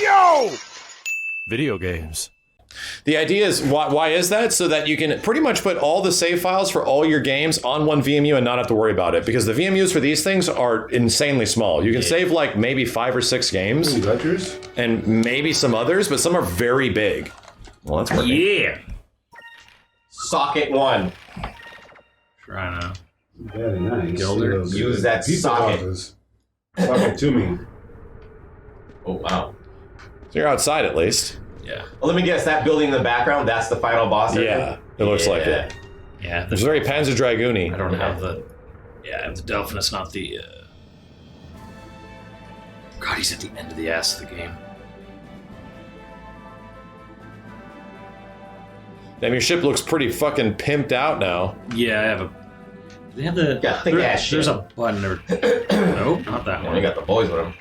Yo! Video games. The idea is, why is that? So that you can pretty much put all the save files for all your games on one VMU and not have to worry about it. Because the VMUs for these things are insanely small. You can save like maybe 5 or 6 games. And maybe some others, but some are very big. Well, that's working. Yeah! Socket 1. Trying to... Very nice. Gilder. Use that socket. Socket to me. Oh, wow. So you're outside at least. Yeah. Well, let me guess, that building in the background, that's the final boss area? Yeah, it looks like it. Yeah. It's very Panzer Dragoon-y. I don't have the... Yeah, I have the Delphinus, not the... God, he's at the end of the ass of the game. Damn, your ship looks pretty fucking pimped out now. Yeah, I have a... They have the... Yeah, thick ass shit. There's a button there. Nope, not that Yeah, one. you got the boys with him.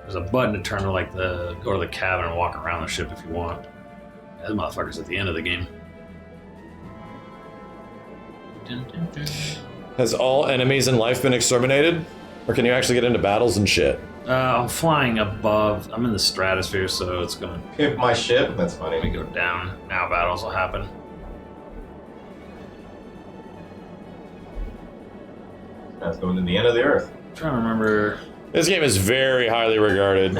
There's a button to turn to like the... Go to the cabin and walk around the ship if you want. That motherfucker's at the end of the game. Has all enemies in life been exterminated? Or can you actually get into battles and shit? I'm flying above. I'm in the stratosphere, so it's gonna... Pimp my ship? That's funny. Let me go down. Now battles will happen. That's going to the end of the earth. I'm trying to remember... This game is very highly regarded.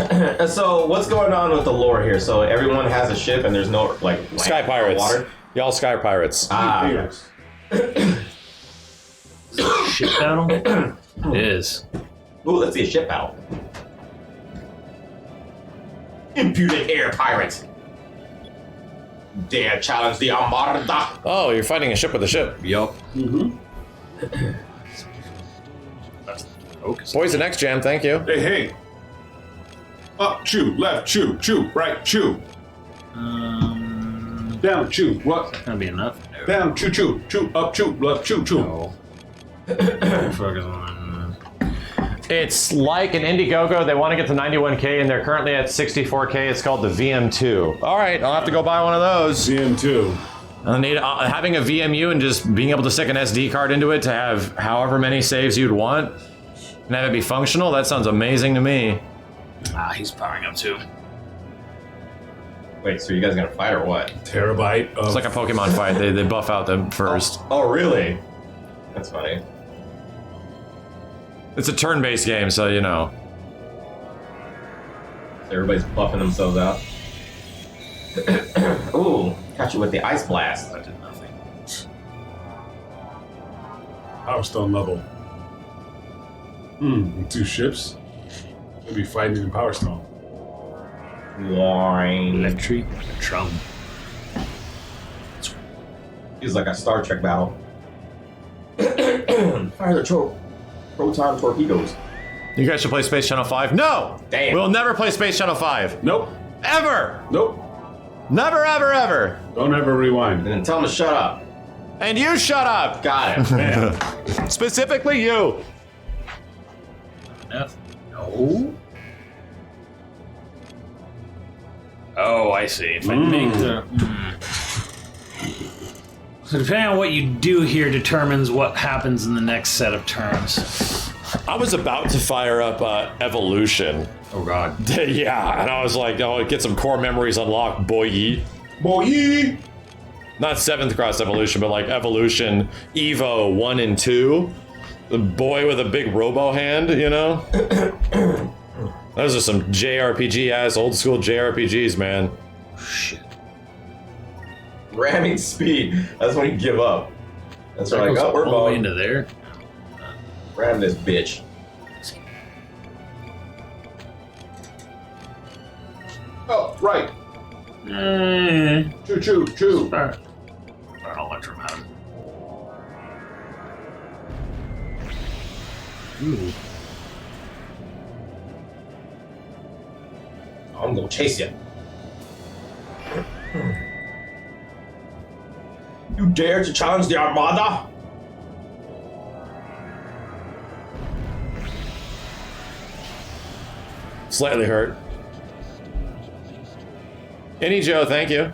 So, what's going on with the lore here? So, everyone has a ship and there's no, like, Sky Pirates. water? Y'all Sky Pirates. Ah. Yes. Is it a ship battle? It is. Ooh, let's see a ship battle. Impudent air pirates. Dare challenge the Armada. Oh, you're fighting a ship with a ship. Yup. Mm-hmm. That's the focus. Poison X Jam, thank you. Hey, hey. Up, chew. Left, chew. Chew. Right, chew. Down, chew. What? Gonna be enough? No. Down, chew, chew. Chew. Up, chew. Left, chew, chew. No. Focus on... It's like an Indiegogo. They want to get to 91K and they're currently at 64K. It's called the VM2. All right, I'll have to go buy one of those. CM2. I need having a VMU and just being able to stick an SD card into it to have however many saves you'd want and have it be functional. That sounds amazing to me. Ah, he's powering up too. Wait, so you guys gonna fight or what? Terabyte of... It's like a Pokemon fight. They buff out them first. Oh, really? That's funny. It's a turn-based game, so you know. Everybody's buffing themselves out. Ooh, got you with the ice blast. That did nothing. Power Stone level. And 2 ships. They'll be fighting in Power Stone. Wine. Electric Drum. Feels like a Star Trek battle. Fire the proton torpedoes. You guys should play Space Channel 5. No! Damn. We'll never play Space Channel 5. Nope. Ever! Nope. Never, ever, ever. Don't ever rewind. And then tell them to shut up. And you shut up! Got it. Man. Specifically you! Enough. No. Oh, I see. If I make the... So depending on what you do here determines what happens in the next set of turns. I was about to fire up Evolution. Oh god. Yeah, and I was like, oh, get some core memories unlocked, boy. Boy! Not 7th Cross Evolution, but like Evolution Evo 1 and 2. The boy with a big robo hand, you know? Those are some JRPG-ass, old-school JRPGs, man. Shit. Ramming speed. That's when you give up. That's right. Like, Goes oh, we're all the way going. into there. Ram this bitch. Oh, right. Mm. Choo, choo, choo. Start an electromagnet. Ooh. I'm gonna chase you. You dare to challenge the Armada? Slightly hurt. Any Joe, thank you.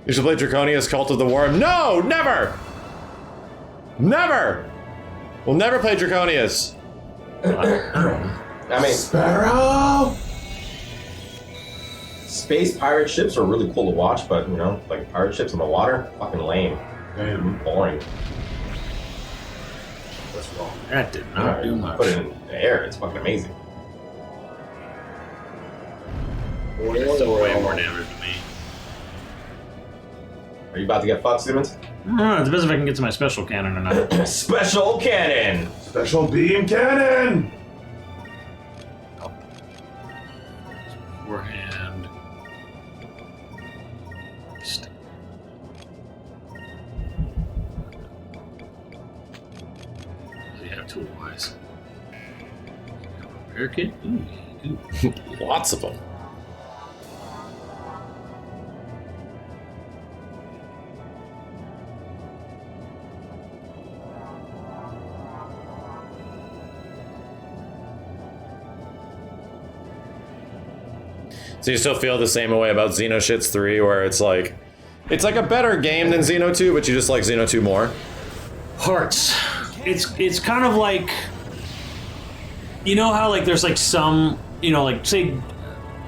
You should play Draconia's Cult of the Worm. No, never! Never! We'll never play Draconius. I mean, Sparrow! space pirate ships are really cool to watch, but you know, like pirate ships in the water, fucking lame. Damn. Boring. What's wrong? That did not do much. Put it in the air, it's fucking amazing. It's still way more damage than me. Are you about to get fucked, Simmons? I don't know, it depends if I can get to my special cannon or not. Special cannon! Special beam cannon! Forehand. Yeah, tool-wise. Repair kit? Ooh. Lots of them. So you still feel the same way about Xenoshits 3, where it's like a better game than Xeno 2, but you just like Xeno 2 more? Parts. It's kind of like, you know how like there's like some, you know, like say,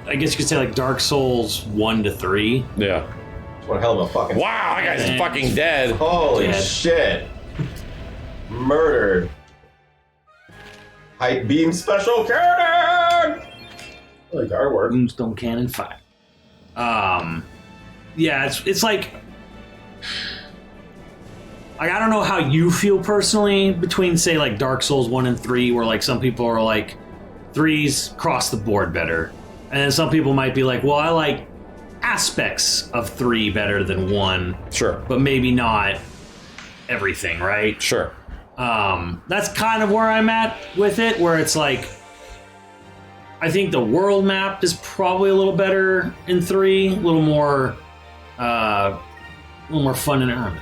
I guess you could say like Dark Souls 1 to 3. Yeah. What a hell of a fucking... Wow, that guy's fucking dead. Holy Dead. shit. Murdered. Hype beam special cannon! I like the artwork. Moonstone Cannon 5. Yeah, it's like I don't know how you feel personally between say like Dark Souls 1 and 3, where like some people are like 3's across the board better, and then some people might be like, well, I like aspects of 3 better than 1, Sure. but maybe not everything, right? Sure. That's kind of where I'm at with it, where it's like I think the world map is probably a little better in 3, a little more fun in it.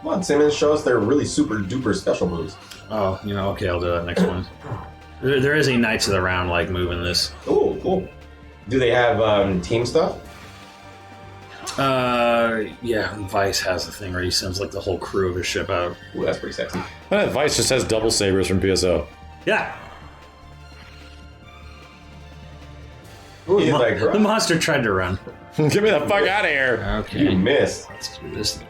Come on, Simmons, show us their really super duper special moves. Oh, you know, okay, I'll do that next one. There is a Knights of the Round like move in this. Ooh, cool. Do they have team stuff? Yeah, Vice has a thing where he sends like the whole crew of his ship out. Ooh, that's pretty sexy. Vice just has double sabers from PSO. Yeah. Ooh, he's like, The monster tried to run. Get me the fuck out of here. Okay. you missed. Let's do this thing.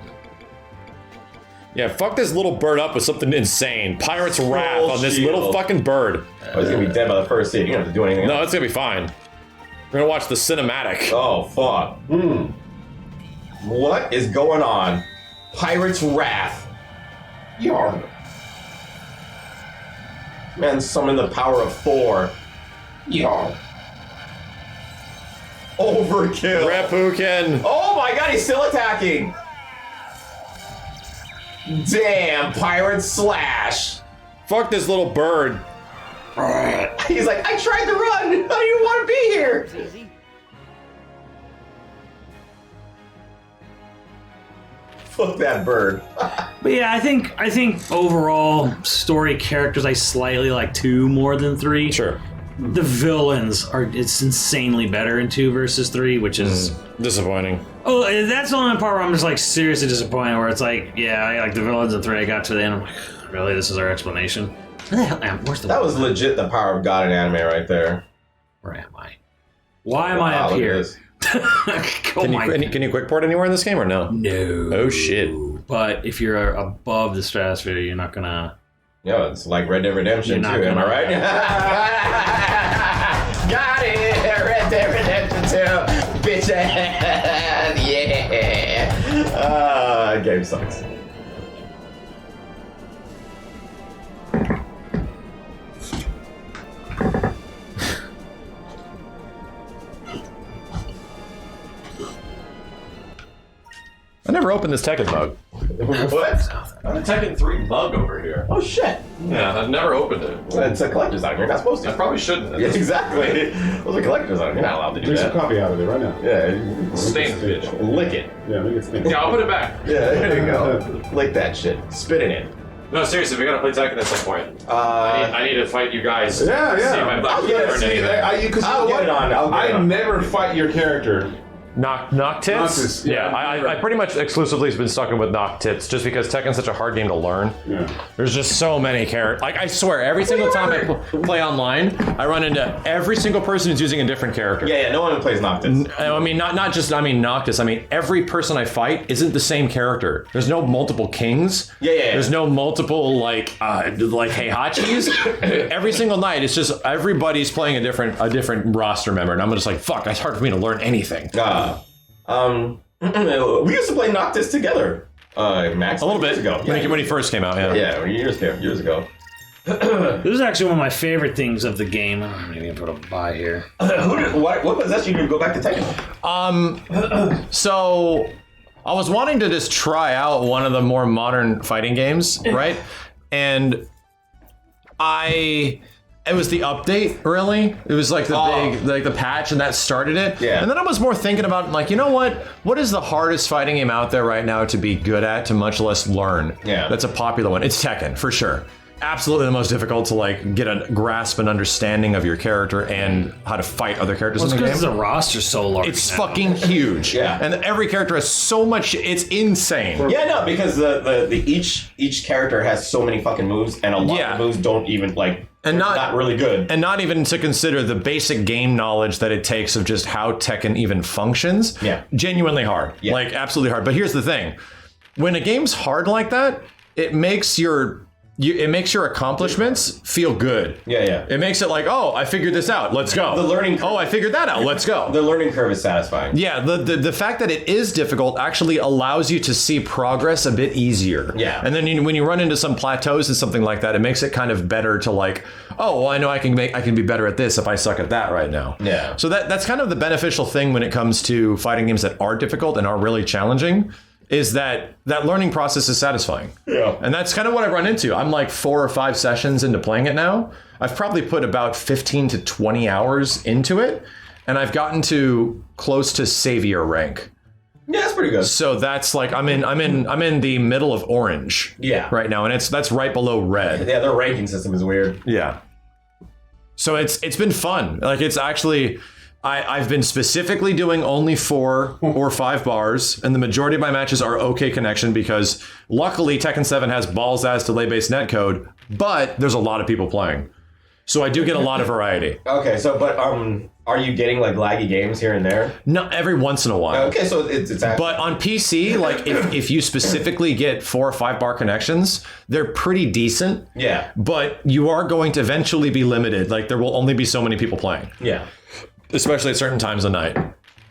Yeah, fuck this little bird up with something insane. Pirate's Wrath on this shield. little fucking bird. Oh, he's gonna be dead by the first hit. You don't have to do anything No, else. it's gonna be fine. We're gonna watch the cinematic. Oh, fuck. What is going on? Pirate's Wrath. Yarn. Man, summon the power of Thor. Yarn. Overkill. Repuken. Oh my god, he's still attacking. Damn, Pirate Slash. Fuck this little bird. He's like, I tried to run. I didn't want to be here. Fuck that bird. But yeah, I think overall story characters I slightly like 2 more than 3. Sure. The villains it's insanely better in 2 versus 3, which is Disappointing. oh, that's the only part where I'm just like seriously disappointed. Where it's like, yeah, I like the villains in 3. I got to the end, I'm like, really, this is our explanation? Where the hell where's the? That was legit the power of God in anime right there. Where am I? Why am I Wow, up look at here? this. Can you quick port anywhere in this game or no? No. Oh shit. But if you're above the stratosphere, you're not gonna. Yo, it's like Red Dead Redemption You're too, not am I gonna- right? Got it! Red Dead Redemption 2! Bitch ass! Yeah! Game sucks. I never opened this Tekken mug. What? I have a Tekken 3 mug over here. Oh shit! Yeah, I've never opened it. It's a collector's item, you're not supposed to. probably shouldn't. Yeah, exactly. Those are collector's items, you're not allowed to do Make some that. coffee out of it right now. Yeah, Stain the bitch. lick it. Yeah, make it stink. Yeah, I'll put it back. Yeah, there you go. Lick that shit. Spit it in. No, seriously, we gotta play Tekken at some point. Uh, I need to fight you guys. Yeah, yeah. See if I'm I'll get it. I'll get it on. I'll get it on. I never fight your character. Noctits? Noctis, yeah. I pretty much exclusively have been stuck with Noctits just because Tekken's such a hard game to learn. Yeah. There's just so many characters. Like, I swear, every single time I play online, I run into every single person who's using a different character. Yeah, no one plays Noctis. I mean, not just Noctis. I mean, every person I fight isn't the same character. There's no multiple kings. Yeah. There's no multiple, like Heihachis. Every single night, it's just everybody's playing a different roster member. And I'm just like, fuck, it's hard for me to learn anything. We used to play Noctis together, Max. A little bit years ago. when he first came out. Yeah, years ago. This is actually one of my favorite things of the game. I'm gonna put a buy here. What possessed you to go back to Tekken? So I was wanting to just try out one of the more modern fighting games, right? And it was the update, really. It was like the patch, and that started it. Yeah. And then I was more thinking about, like, you know what? What is the hardest fighting game out there right now to be good at, to much less learn? Yeah. That's a popular one. It's Tekken, for sure. Absolutely the most difficult to, like, get a grasp and understanding of your character and how to fight other characters in the game. Because the roster's so large. It's now. fucking huge. Yeah. And every character has so much, it's insane. Yeah, no, because each character has so many fucking moves, and a lot of moves don't even not really good. And not even to consider the basic game knowledge that it takes of just how Tekken even functions. Yeah. Genuinely hard. Yeah. Like, absolutely hard. But here's the thing. When a game's hard like that, it makes your accomplishments feel good. Yeah. It makes it like, oh, I figured this out. Let's go. The learning curve. Oh, I figured that out. Let's go. The learning curve is satisfying. Yeah, the fact that it is difficult actually allows you to see progress a bit easier. Yeah. And then when you run into some plateaus and something like that, it makes it kind of better to, like, oh, well, I know I can be better at this if I suck at that right now. Yeah. So that's kind of the beneficial thing when it comes to fighting games that are difficult and are really challenging, is that learning process is satisfying. Yeah. And that's kind of what I've run into. I'm like 4 or 5 sessions into playing it now. I've probably put about 15 to 20 hours into it, and I've gotten to close to Savior rank. Yeah, that's pretty good. So that's like I'm in the middle of orange. Yeah. Right now, and that's right below red. Yeah, their ranking system is weird. Yeah. So it's been fun. Like, it's actually, I've been specifically doing only 4 or 5 bars, and the majority of my matches are okay connection because luckily Tekken 7 has balls ass delay-based netcode, but there's a lot of people playing. So I do get a lot of variety. Okay, so but are you getting like laggy games here and there? Not every once in a while. Okay, so it's actually... But on PC, like if you specifically get 4 or 5 bar connections, they're pretty decent. Yeah. But you are going to eventually be limited. Like, there will only be so many people playing. Yeah. Especially at certain times of night.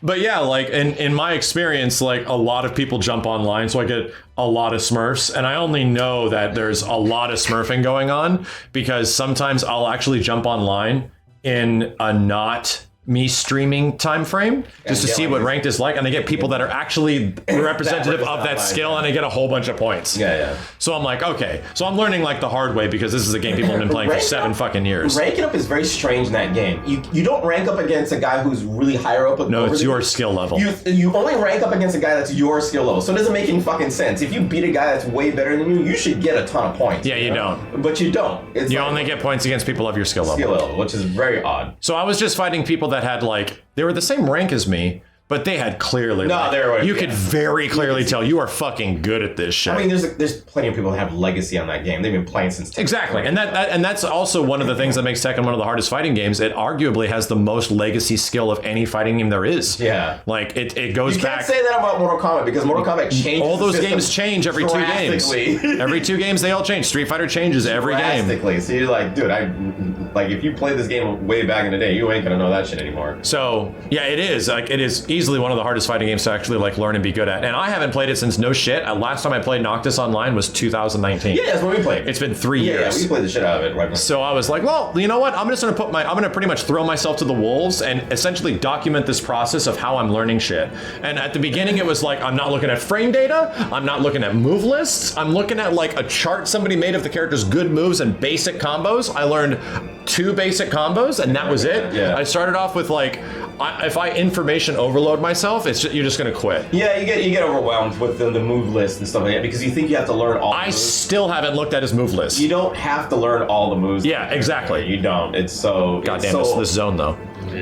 But yeah, like in my experience, like, a lot of people jump online, so I get a lot of Smurfs, and I only know that there's a lot of Smurfing going on because sometimes I'll actually jump online in a not me streaming time frame just to see what ranked is like, and I get people that are actually representative of that skill, and I get a whole bunch of points. Yeah. So I'm like, okay, so I'm learning like the hard way because this is a game people have been playing for 7 fucking years. Ranking up is very strange in that game. You don't rank up against a guy who's really higher up. No, it's your skill level. You only rank up against a guy that's your skill level, so it doesn't make any fucking sense. If you beat a guy that's way better than you should get a ton of points. Yeah, you don't. But you don't. It's You like only get points against people of your skill level. which is very odd. So I was just fighting people that had, like, they were the same rank as me, but they had clearly. No, they were. You could very clearly tell you are fucking good at this shit. I mean, there's plenty of people that have legacy on that game. They've been playing since. Exactly, and that's also one of the things that makes Tekken one of the hardest fighting games. It arguably has the most legacy skill of any fighting game there is. Yeah, like it goes you back. You can't say that about Mortal Kombat because Mortal Kombat changes. All those games change every 2 games. Every 2 games they all change. Street Fighter changes every game. Drastically. So you're like, dude, if you played this game way back in the day, you ain't gonna know that shit anymore. So yeah, it is easily one of the hardest fighting games to actually like learn and be good at. And I haven't played it since no shit. Last time I played Noctis Online was 2019. Yeah, that's when we played. It's been 3 years. Yeah, we played the shit out of it right now. So I was like, well, you know what? I'm gonna pretty much throw myself to the wolves and essentially document this process of how I'm learning shit. And at the beginning, it was like, I'm not looking at frame data. I'm not looking at move lists. I'm looking at like a chart somebody made of the character's good moves and basic combos. I learned 2 basic combos and that was it. Yeah. I started off with like, if I information overload myself, you're just gonna quit. Yeah, you get overwhelmed with the move list and stuff like that because you think you have to learn all. I still haven't looked at his move list. You don't have to learn all the moves. Yeah, exactly. You don't. It's so. Goddamn, this zone though.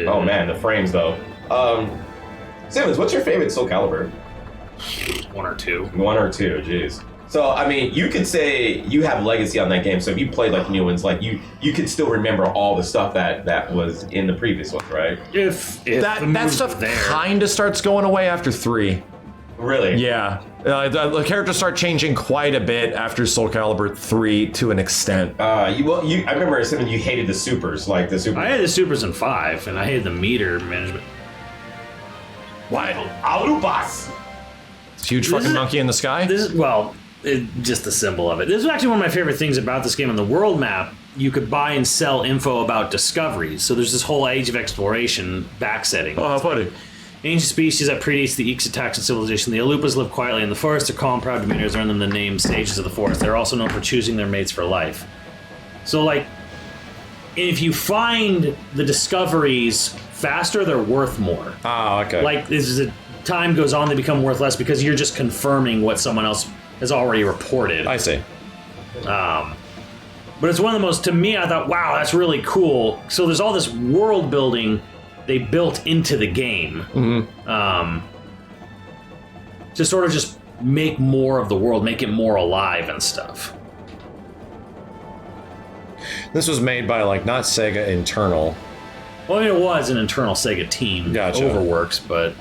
Oh man, the frames though. Simmons, what's your favorite Soul Calibur? 1 or 2. 1 or 2, jeez. So, I mean, you could say you have legacy on that game. So if you played like new ones, like you could still remember all the stuff that was in the previous ones, right? If That stuff there. kind of starts going away after 3. Really? Yeah. The characters start changing quite a bit after Soul Calibur 3 to an extent. I remember Simmons, you hated the supers, like the super. I hated the supers in 5, and I hated the meter management. Why? Alupas! Huge fucking monkey in the sky? This is, well, just the symbol of it. This is actually one of my favorite things about this game. On the world map, you could buy and sell info about discoveries. So there's this whole Age of Exploration backsetting. Oh, how funny. Ancient species that predates the Eeks attacks of civilization. The Alupas live quietly in the forest. Their calm, proud demeanors earn them the name Sages of the Forest. They're also known for choosing their mates for life. So, like, if you find the discoveries faster, they're worth more. Oh, okay. Like, as the time goes on, they become worth less because you're just confirming what someone else has already reported. I see. But it's one of the most, to me, I thought, wow, that's really cool. So there's all this world building they built into the game. To sort of just make more of the world, make it more alive and stuff. This was made by, like, not Sega internal. Well, I mean, it was an internal Sega team. Gotcha. Overworks, but...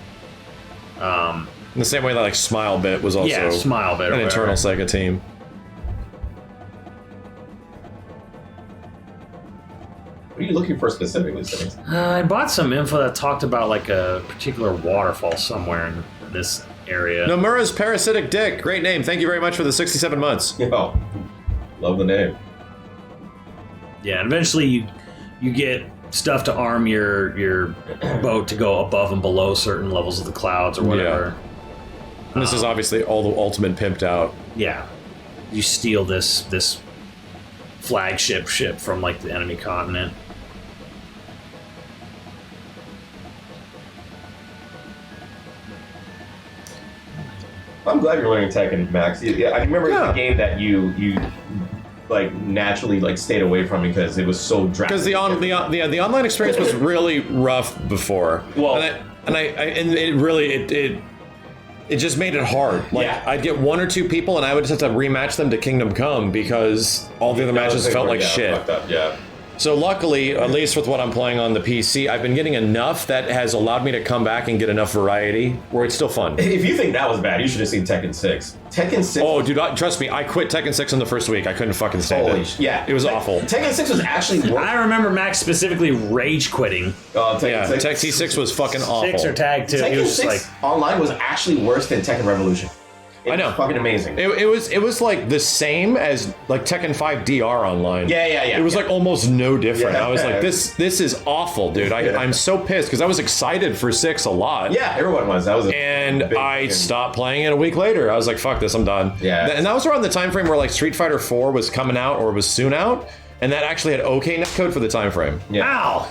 In the same way that, like, Smilebit was also Smilebit or an internal whatever. Sega team. What are you looking for specifically, Simmons? I bought some info that talked about, like, a particular waterfall somewhere in this area. Nomura's Parasitic Dick. Great name. Thank you very much for the 67 months. Oh, love the name. Yeah, and eventually you get stuff to arm your boat to go above and below certain levels of the clouds or whatever. And this is obviously all the ultimate pimped out. Yeah. You steal this flagship ship from, like, the enemy continent. I'm glad you're learning Tekken, Max. Yeah, I remember it was a game that you like naturally like stayed away from because it was so drastic. Because the online experience was really rough before. Well, and it just made it hard. Like, Yeah. I'd get 1 or 2 people and I would just have to rematch them to Kingdom Come because all the other matches felt like shit. Fucked up, yeah. So luckily, at least with what I'm playing on the PC, I've been getting enough that has allowed me to come back and get enough variety where it's still fun. If you think that was bad, you should have seen Tekken 6. Tekken 6. Oh, dude, trust me, I quit Tekken 6 in the first week. I couldn't fucking stand it. Yeah. It was awful. Tekken 6 was actually worse. I remember Max specifically rage quitting. Tekken Yeah, 6. Tekken 6 was fucking awful. 6 or tag 2. He Tekken was 6 just like, online was actually worse than Tekken Revolution. I know. Was fucking amazing. It was like the same as like Tekken 5 DR online. Yeah. It was like almost no different. Yeah. I was like, this is awful, dude. I'm so pissed because I was excited for 6 a lot. Yeah, everyone was. That was a And big I fucking- stopped playing it a week later. I was like, fuck this, I'm done. Yeah. And that was around the time frame where like Street Fighter 4 was coming out or was soon out, and that actually had okay netcode for the time frame. Yeah. ow!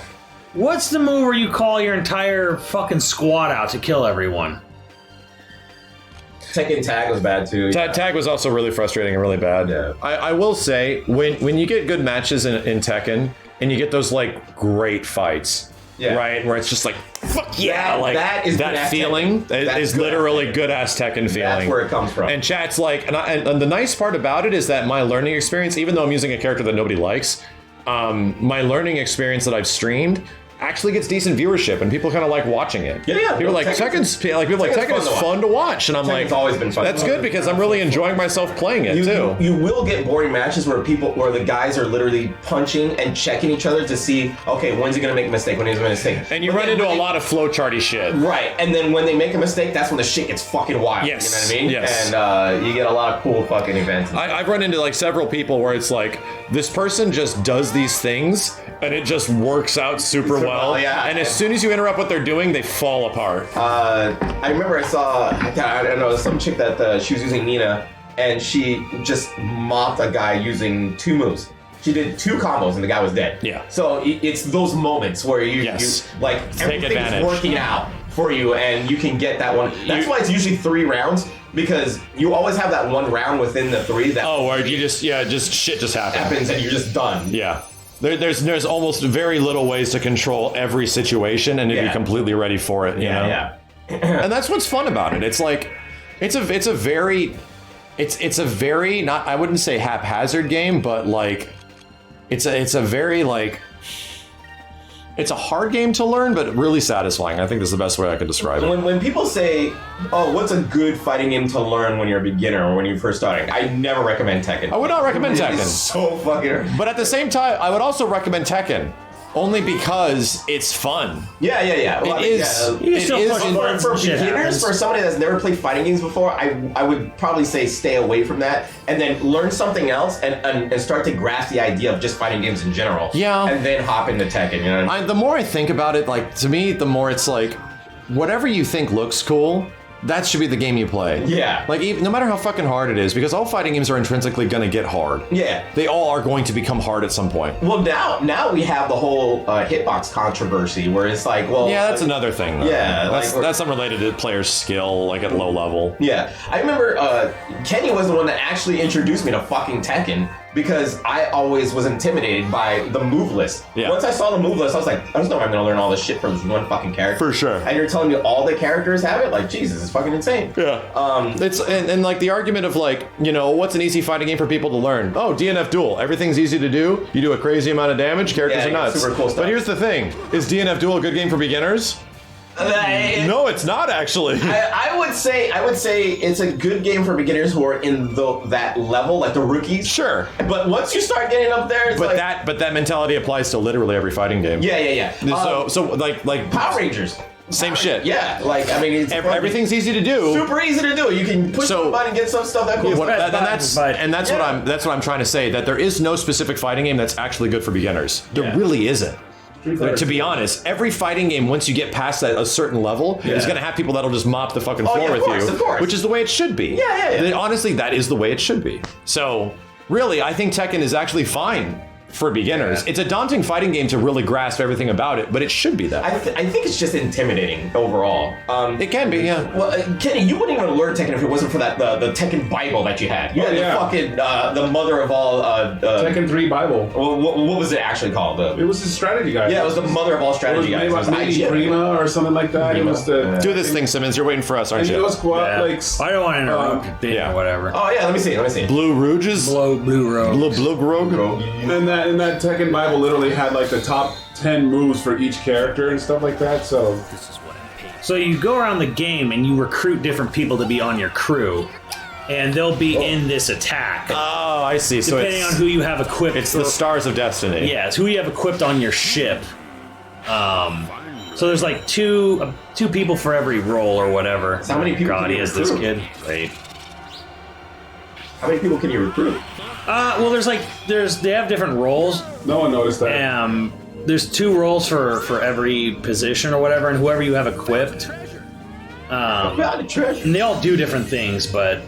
What's the move where you call your entire fucking squad out to kill everyone? Tekken Tag was bad too. Tag was also really frustrating and really bad. Yeah. I will say, when you get good matches in Tekken, and you get those like great fights, Yeah. right, where it's just like, fuck yeah, That- like that is that good-ass feeling Tekken. That's is good-ass literally Tekken. good ass Tekken feeling. That's where it comes from. And chat's like, and the nice part about it is that my learning experience, even though I'm using a character that nobody likes, my learning experience that I've streamed actually gets decent viewership, and people kind of like watching it. Yeah. People are like Tekken's fun to watch, and I'm like, Tekken's always been fun. That's good because I'm really enjoying myself playing it too. You will get boring matches where the guys are literally punching and checking each other to see, okay, when's he gonna make a mistake, when he's gonna mistake. And you run into a lot of flowcharty shit. Right, and then when they make a mistake, that's when the shit gets fucking wild. Yes. You know what I mean? Yes. And you get a lot of cool fucking events. I've run into like several people where it's like, this person just does these things and it just works out super well. Yeah. And as soon as you interrupt what they're doing, they fall apart. I remember I saw, I don't know, some chick that she was using Nina, and she just mopped a guy using 2 moves. She did 2 combos and the guy was dead. Yeah. So it's those moments where you like Take everything's advantage. working out for you, and you can get that one. That's why it's usually 3 rounds, because you always have that one round within the 3 that where you just shit just happens. happens and you're just done. Yeah. There's almost very little ways to control every situation and to be completely ready for it, you know? Yeah. And that's what's fun about it. It's like, it's a very not, I wouldn't say haphazard game, but like, it's a very like, it's a hard game to learn, but really satisfying. I think that's the best way I could describe it. When people say, "Oh, what's a good fighting game to learn when you're a beginner or when you're first starting?" I never recommend Tekken. I would not recommend Tekken. It's so fucking. But at the same time, I would also recommend Tekken. Only because it's fun. Yeah. Well, It is. You can still It is. push buttons For and shit beginners, happens. for somebody that's never played fighting games before, I would probably say stay away from that and then learn something else and start to grasp the idea of just fighting games in general. Yeah. And then hop into Tekken, you know what I mean? The more I think about it, like, to me, the more it's like, whatever you think looks cool, that should be the game you play. Yeah. Like, even, no matter how fucking hard it is, because all fighting games are intrinsically gonna get hard. Yeah. They all are going to become hard at some point. Well, now we have the whole hitbox controversy where it's like, well... Yeah, that's like, another thing, though. Yeah, That's unrelated to player's skill, like, at low level. Yeah. I remember Kenny was the one that actually introduced me to fucking Tekken because I always was intimidated by the move list. Yeah. Once I saw the move list, I was like, I just know I'm gonna learn all this shit from this one fucking character. For sure. And you're telling me all the characters have it? Like, Jesus, it's fucking insane. Yeah. It's and like the argument of like, you know, what's an easy fighting game for people to learn? Oh, DNF Duel. Everything's easy to do. You do a crazy amount of damage. Characters Yeah, are nuts. super cool stuff. But here's the thing: is DNF Duel a good game for beginners? No, it's not actually. I would say it's a good game for beginners who are in that level, like the rookies. Sure. But once you start getting up there, it's But like, that mentality applies to literally every fighting game. yeah. So like Power Rangers. same shit. Yeah, like I mean, it's Everything's easy to do. super easy to do. You can push So- the button and get some stuff that cool. What- Press that's buttons, but- what I'm trying to say, that there is no specific fighting game that's actually good for beginners. There Yeah. really isn't. To be honest, every fighting game, once you get past that a certain level, is going to have people that'll just mop the fucking floor yeah, of with course, you, of course. which is the way it should be. Yeah. Honestly, that is the way it should be. So, really, I think Tekken is actually fine for beginners. Yeah. It's a daunting fighting game to really grasp everything about it, but it should be that. I think it's just intimidating overall. It can be, yeah. Well, Kenny, you wouldn't even learn Tekken if it wasn't for that the Tekken Bible that you had. You had yeah. the fucking the mother of all. Tekken 3 Bible. Well, what was it actually called? It was a strategy guide. Yeah, it was the mother of all It was strategy guys. made It by was maybe IGN. Prima or something like that. It was the. Do this thing, Simmons. You're waiting for us, aren't And it you? was quite Yeah. like. I don't want to interrupt your thing yeah. or whatever. Oh yeah, let me see. Blue Rouges? Blue road. Blue Rogue? And that Tekken Bible literally had like the top 10 moves for each character and stuff like that. So So you go around the game and you recruit different people to be on your crew, and they'll be in this attack. Oh, I see. So depending on who you have equipped. it's the Stars of Destiny. Yeah, it's who you have equipped on your ship. So there's like two people for every role or whatever. So how many people God, can he you is this recruit? kid. Right. How many people can you recruit? Well, they have different roles. no one noticed that. There's 2 roles for every position or whatever, and whoever you have equipped. God, treasure. And they all do different things, but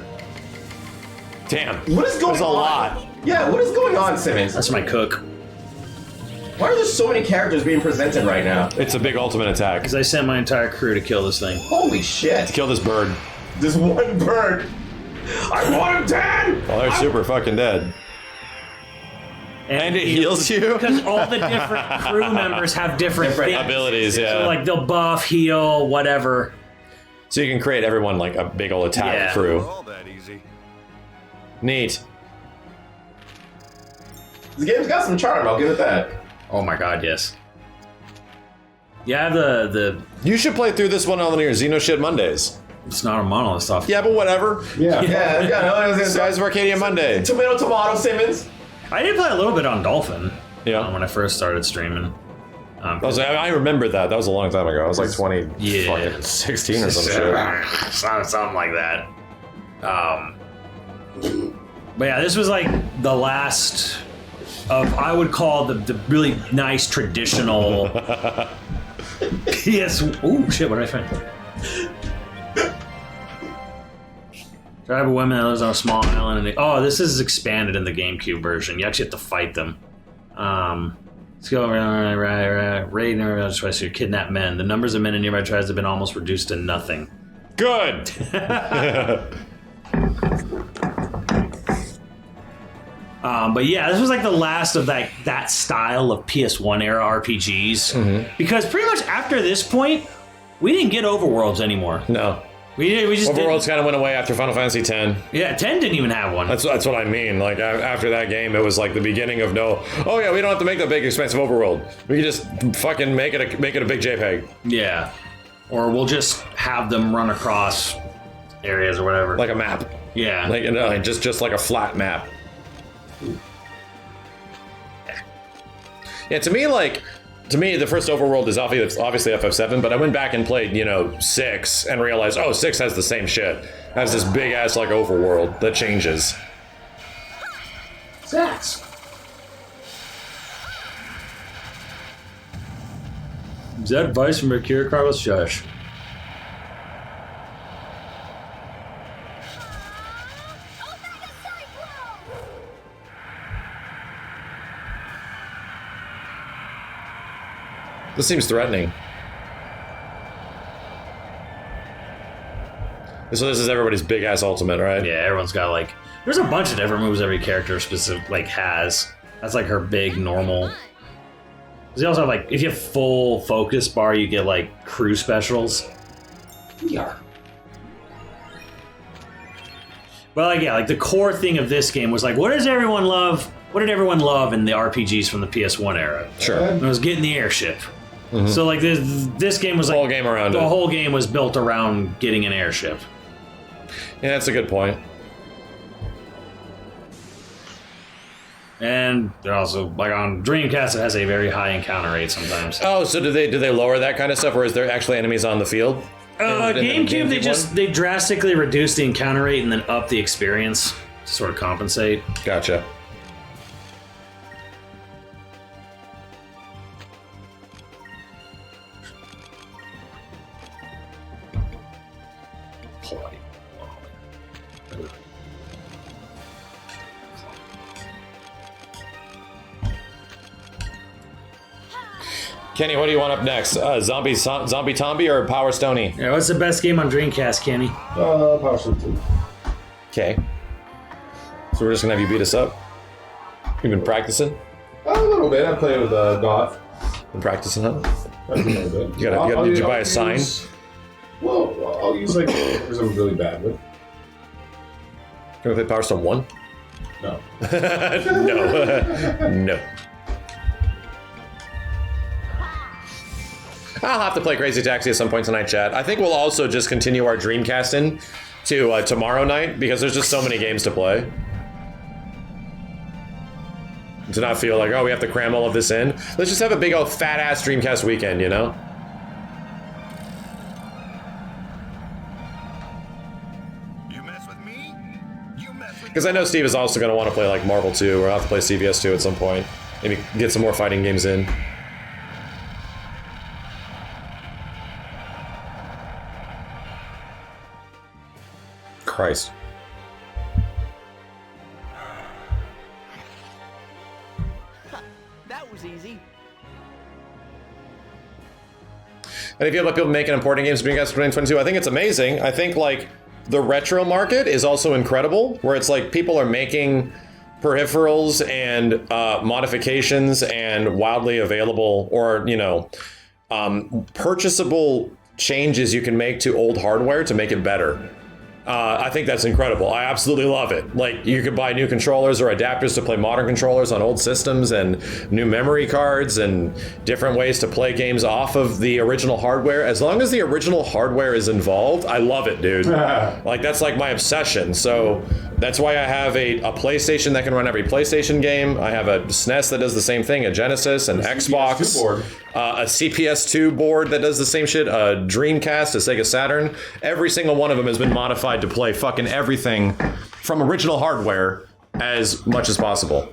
Damn. What is going There's a on? lot. Yeah, what is going on, Simmons? that's my cook. Why are there so many characters being presented right now? It's a big ultimate attack. Because I sent my entire crew to kill this thing. Holy shit! Kill this bird. This one bird. I want him dead. Well, they're super fucking dead. And it heals you? Because all the different crew members have different things. Abilities, yeah. So like they'll buff, heal, whatever. So you can create everyone like a big old attack Yeah. crew. All that easy. Neat. This game's got some charm. I'll give it that. Oh my god, yes. Yeah, I have the You should play through this one on your Xeno shit Mondays. it's not a monolith stuff. Yeah, but whatever. yeah. Guys of Arcadia Monday. Tomato, Simmons. I did play a little bit on Dolphin. Yeah. When I first started streaming. I remember that. That was a long time ago. I was like 2016 Yeah. or some shit. Something like that. But yeah, this was like the last of, I would call the really nice traditional PS. Oh shit! What did I find? Tribe of women that lives on a small island. This is expanded in the GameCube version. You actually have to fight them. Let's go raid nearby tribes to kidnap men. The numbers of men in nearby tribes have been almost reduced to nothing. Good. But yeah, this was like the last of that style of PS1 era RPGs. Because pretty much after this point, We didn't get overworlds anymore. No. We just Overworlds kind of went away after Final Fantasy X. Yeah, 10 didn't even have one. That's what I mean. Like after that game, it was like the beginning of no. Oh yeah, we don't have to make that big expensive overworld. We can just fucking make it a big JPEG. Yeah, or we'll just have them run across areas or whatever. Like a map. Yeah. Like just like a flat map. Yeah, to me, the first overworld is obviously FF7, but I went back and played, 6 and realized, 6 has the same shit. It has this big ass like overworld that changes. Sex. Is that advice from Akira Carlos? Shush. This seems threatening. So this is everybody's big ass ultimate, right? Yeah, everyone's got like. There's a bunch of different moves every character has. That's like her big normal. They also have like, if you have full focus bar, you get like crew specials. Yeah. But like, yeah, like the core thing of this game was like, what did everyone love in the RPGs from the PS1 era? Sure. It was getting the airship. Mm-hmm. So like this game was like the whole game was built around getting an airship. Yeah, that's a good point. And they're also like on Dreamcast, it has a very high encounter rate sometimes. Oh, so do they lower that kind of stuff, or is there actually enemies on the field? GameCube, they drastically reduced the encounter rate and then up the experience to sort of compensate. Gotcha. Kenny, what do you want up next? Zombie Tomby or Power Stony? Yeah, what's the best game on Dreamcast, Kenny? Power Stone 2. Okay. So we're just gonna have you beat us up? You've been practicing? A little bit. I played with Goth. Been practicing, huh? A little bit. Did you buy a sign? Well, I'll use like because I'm really bad with. Can we play Power Stone 1? No. No. No. I'll have to play Crazy Taxi at some point tonight, chat. I think we'll also just continue our Dreamcasting to tomorrow night because there's just so many games to play. To not feel like, we have to cram all of this in. Let's just have a big old fat ass Dreamcast weekend, you know? Because I know Steve is also going to want to play like Marvel 2, or I'll have to play CVS 2 at some point. Maybe get some more fighting games in. Christ. That was easy. And if you have people making important games for Dreamcast 2022, I think it's amazing. I think like the retro market is also incredible, where it's like people are making peripherals and modifications and wildly available or, purchasable changes you can make to old hardware to make it better. I think that's incredible. I absolutely love it. Like, you could buy new controllers or adapters to play modern controllers on old systems and new memory cards and different ways to play games off of the original hardware. As long as the original hardware is involved, I love it, dude. Like, that's like my obsession. So that's why I have a PlayStation that can run every PlayStation game. I have a SNES that does the same thing, a Genesis, an Xbox, board. A CPS2 board that does the same shit, a Dreamcast, a Sega Saturn. Every single one of them has been modified to play fucking everything from original hardware as much as possible.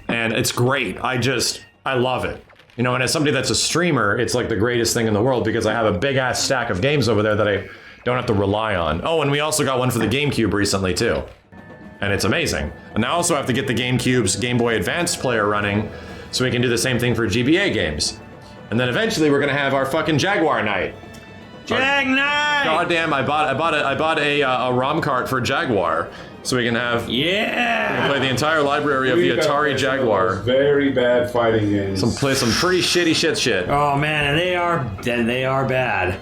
And it's great. I love it. And as somebody that's a streamer, it's like the greatest thing in the world because I have a big ass stack of games over there that I don't have to rely on. Oh, and we also got one for the GameCube recently too. And it's amazing. And I also have to get the GameCube's Game Boy Advance player running so we can do the same thing for GBA games. And then eventually we're gonna have our fucking Jaguar night. Jag night! Goddamn! I bought a ROM cart for Jaguar, so we can have we can play the entire library of the Atari Jaguar. Very bad fighting games. Play some pretty shitty shit. Oh man, and they are bad.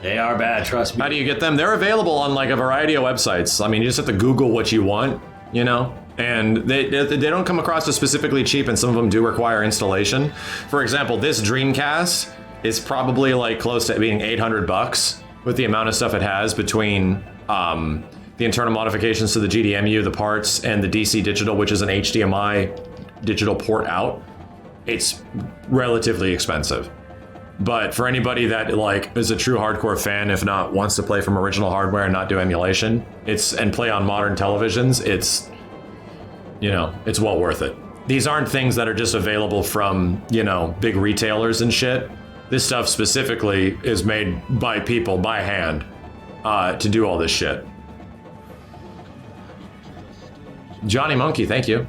They are bad, trust me. How do you get them? They're available on like a variety of websites. I mean, you just have to Google what you want, you know? And they don't come across as specifically cheap, and some of them do require installation. For example, this Dreamcast is probably like close to being $800 with the amount of stuff it has between the internal modifications to the GDMU, the parts, and the DC digital, which is an HDMI digital port out. It's relatively expensive. But for anybody that like is a true hardcore fan, if not wants to play from original hardware and not do emulation, and play on modern televisions, it's, you know, it's well worth it. These aren't things that are just available from, you know, big retailers and shit. This stuff specifically is made by people by hand to do all this shit. Johnny Monkey, thank you.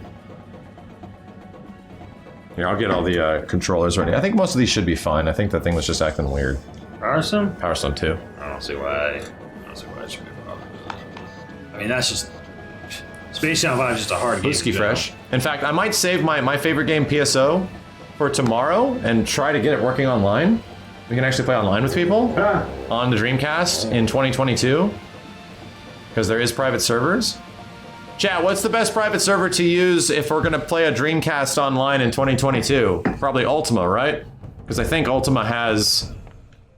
Here, I'll get all the controllers ready. I think most of these should be fine. I think that thing was just acting weird. Power Stone? Power Stone 2. I don't see why it should be a problem. I mean, that's just... Space Channel 5 is just a hard game. Whiskey fresh. In fact, I might save my favorite game, PSO, for tomorrow and try to get it working online. We can actually play online with people on the Dreamcast in 2022. Because there is private servers. Chat, what's the best private server to use if we're gonna play a Dreamcast online in 2022? Probably Ultima, right? Because I think Ultima has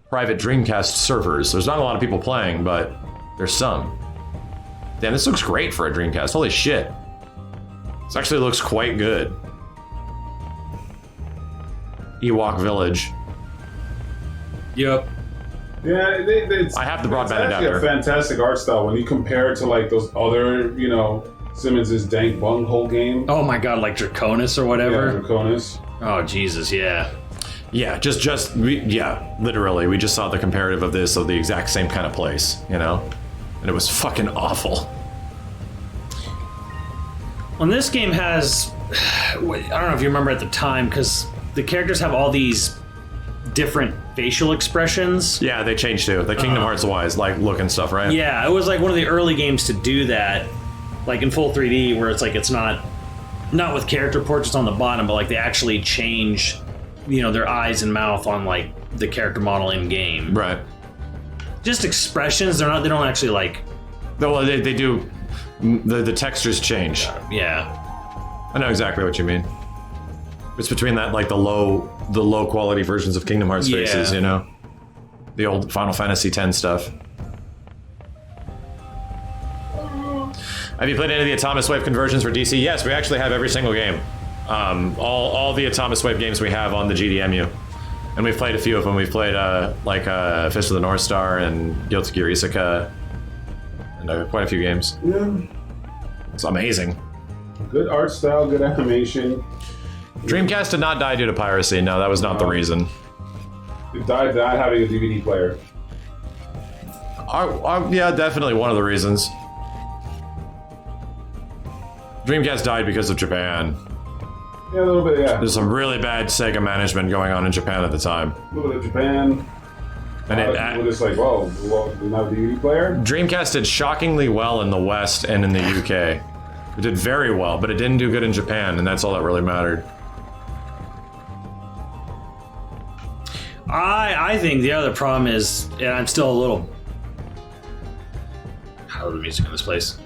private Dreamcast servers. There's not a lot of people playing, but there's some. Damn, this looks great for a Dreamcast. Holy shit. This actually looks quite good. Ewok Village. Yep. Yeah, it's, I have the broadband it's actually adapter. a fantastic art style when you compare it to like those other, you know, Simmons' dank bunghole game. Oh my god, like Draconis or Yeah, whatever? Draconis. Oh, Jesus, yeah. Yeah, yeah, literally. We just saw the comparative of this of the exact same kind of place, you know? And it was fucking awful. Well, this game has... I don't know if you remember at the time, because the characters have all these different facial expressions. Yeah, they changed too. The Kingdom Hearts wise, like look and stuff, right? Yeah, it was like one of the early games to do that, like in full 3D, where it's like it's not with character portraits on the bottom, but like they actually change, you know, their eyes and mouth on like the character model in game. Right. Just expressions. They don't actually like. Well, they do. The textures change. Yeah. I know exactly what you mean. It's between that like the low quality versions of Kingdom Hearts faces, you know, the old Final Fantasy X stuff. Have you played any of the Atomic Wave conversions for DC? Yes, we actually have every single game. All the Atomic Wave games we have on the GDMU. And we've played a few of them. We've played Fist of the North Star and Guilty Gear Isuka. And quite a few games. Yeah. It's amazing. Good art style, good animation. Dreamcast did not die due to piracy. No, that was not the reason. It died not having a DVD player. Yeah, definitely one of the reasons. Dreamcast died because of Japan. Yeah, a little bit, yeah. There's some really bad Sega management going on in Japan at the time. A little bit of Japan. And People just like, whoa, we don't have a DVD player? Dreamcast did shockingly well in the West and in the UK. It did very well, but it didn't do good in Japan, and that's all that really mattered. I think the other problem is, and I'm still a little... How is the music in this place?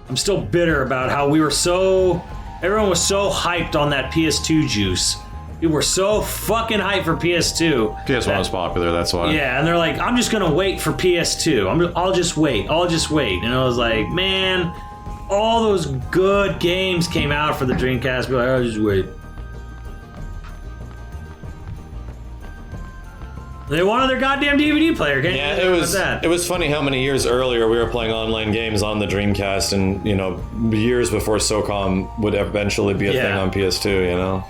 I'm still bitter about how everyone was so hyped on that PS2 juice. We were so fucking hyped for PS2. PS1 was popular, that's why. Yeah, and they're like, I'm just gonna wait for PS2. I'll just wait. And I was like, man, all those good games came out for the Dreamcast. Be like, I'll just wait. They wanted their goddamn DVD player. Yeah, it was funny how many years earlier we were playing online games on the Dreamcast, and you know, years before SOCOM would eventually be a thing on PS2. You know,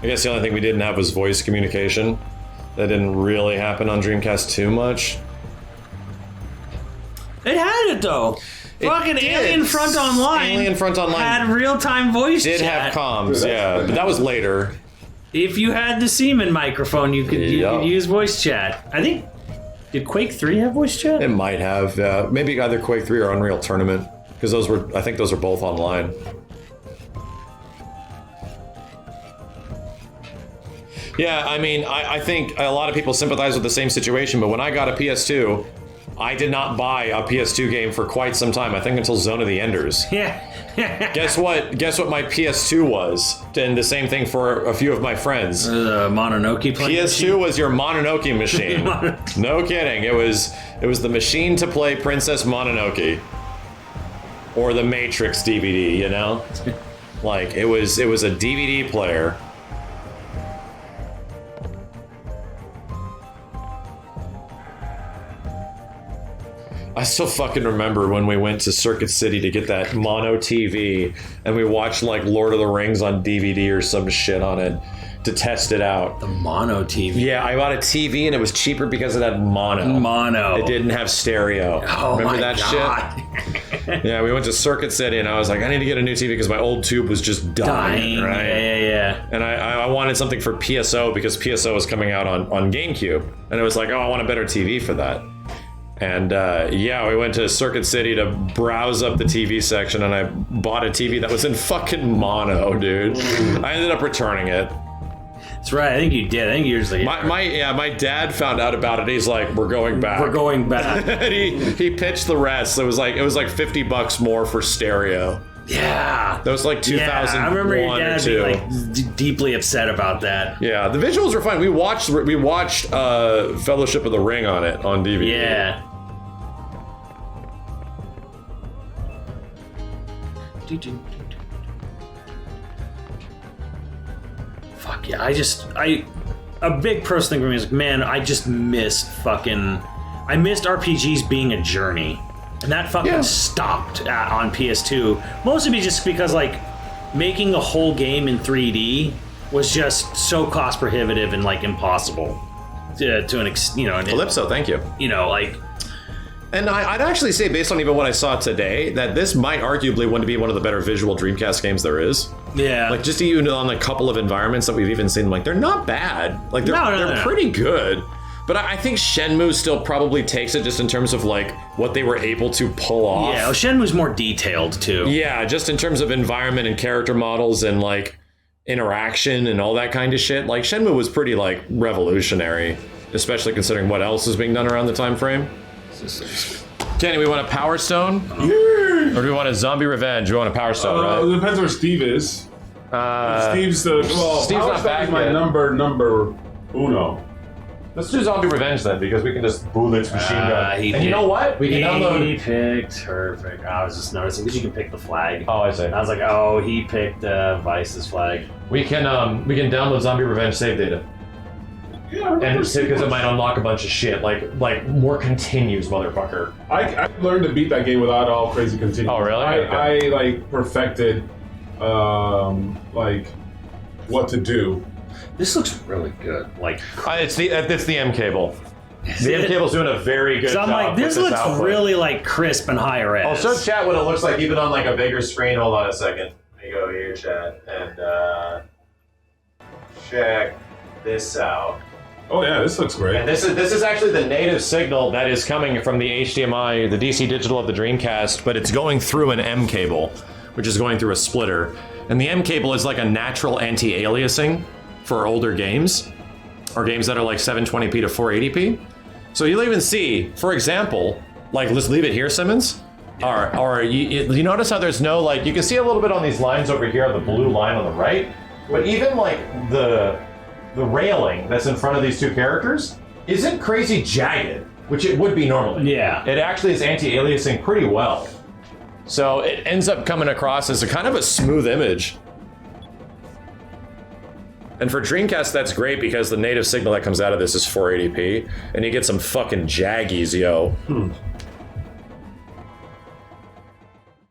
I guess the only thing we didn't have was voice communication. That didn't really happen on Dreamcast too much. It had it though. Fucking Alien Front Online. Alien Front Online had real-time voice chat. Did have comms, yeah, but that was later. If you had the Seaman microphone, you could use voice chat. I think, did Quake 3 have voice chat? It might have, maybe either Quake 3 or Unreal Tournament, because I think those are both online. Yeah, I mean, I think a lot of people sympathize with the same situation, but when I got a PS2, I did not buy a PS2 game for quite some time. I think until Zone of the Enders. Yeah. Guess what? Guess what my PS2 was? And the same thing for a few of my friends. Mononoke playing PS2 was your Mononoke machine. No kidding. It was the machine to play Princess Mononoke. Or the Matrix DVD, you know? Like it was a DVD player. I still fucking remember when we went to Circuit City to get that mono TV and we watched like Lord of the Rings on DVD or some shit on it to test it out. The mono TV. Yeah, I bought a TV and it was cheaper because it had mono. Mono. It didn't have stereo. Oh, remember my that God. shit? Yeah, we went to Circuit City and I was like, I need to get a new TV because my old tube was just dying. Right? Yeah. And I wanted something for PSO because PSO was coming out on GameCube. And it was like, oh, I want a better TV for that. And yeah, we went to Circuit City to browse up the TV section and I bought a TV that was in fucking mono, dude. I ended up returning it. That's right, I think you did. I think you're just like... My dad found out about it. He's like, we're going back. We're going back. And he pitched the rest. It was like $50 more for stereo. Yeah. That was like 2001 I remember your or dad two. being like deeply upset about that. Yeah, the visuals were fine. We watched Fellowship of the Ring on it on DVD. Yeah. Fuck yeah, a big personal thing for me is like, man, I just missed I missed RPGs being a journey. And that fucking stopped on PS2. Mostly just because like making a whole game in 3D was just so cost prohibitive and like impossible to an extent, you know. Calypso, thank you. You know, like. And I'd actually say, based on even what I saw today, that this might arguably want to be one of the better visual Dreamcast games there is. Yeah. Like, just even on a couple of environments that we've even seen, like, they're not bad. Like, they're pretty good. But I think Shenmue still probably takes it just in terms of, like, what they were able to pull off. Yeah, well, Shenmue's more detailed, too. Yeah, just in terms of environment and character models and, like, interaction and all that kind of shit. Like, Shenmue was pretty, like, revolutionary, especially considering what else is being done around the time frame. Kenny, we want a Power Stone? Yeah. Or do we want a Zombie Revenge? We want a Power Stone, right? It depends where Steve is. Steve's Steve's Power not Stone back is my yet. number uno. Let's do Zombie Revenge then, because we can just bullet machine gun. And you know what? We can download. He picked perfect. I was just noticing because you can pick the flag. Oh, I see. I was like, oh, he picked Vice's flag. We can download Zombie Revenge save data. Yeah, And because it might unlock a bunch of shit, like more continues, motherfucker. I learned to beat that game without all crazy continues. Oh, really? I like perfected like what to do. This looks really good. Like It's the M cable. The M cable's doing a very good job. I'm like, this with looks output. really like crisp and high res. I'll show chat what it looks like even on like a bigger screen. Hold on a second. Let me go here, chat, and check this out. Oh yeah, this looks great. And this is actually the native signal that is coming from the HDMI, the DC digital of the Dreamcast, but it's going through an M cable, which is going through a splitter. And the M cable is like a natural anti-aliasing for older games, or games that are like 720p to 480p. So you'll even see, for example, like let's leave it here, Simmons. Or you notice how there's no like, you can see a little bit on these lines over here, the blue line on the right, but even like the railing that's in front of these two characters isn't crazy jagged, which it would be normally. Yeah. It actually is anti-aliasing pretty well. So it ends up coming across as a kind of a smooth image. And for Dreamcast, that's great because the native signal that comes out of this is 480p, and you get some fucking jaggies, yo.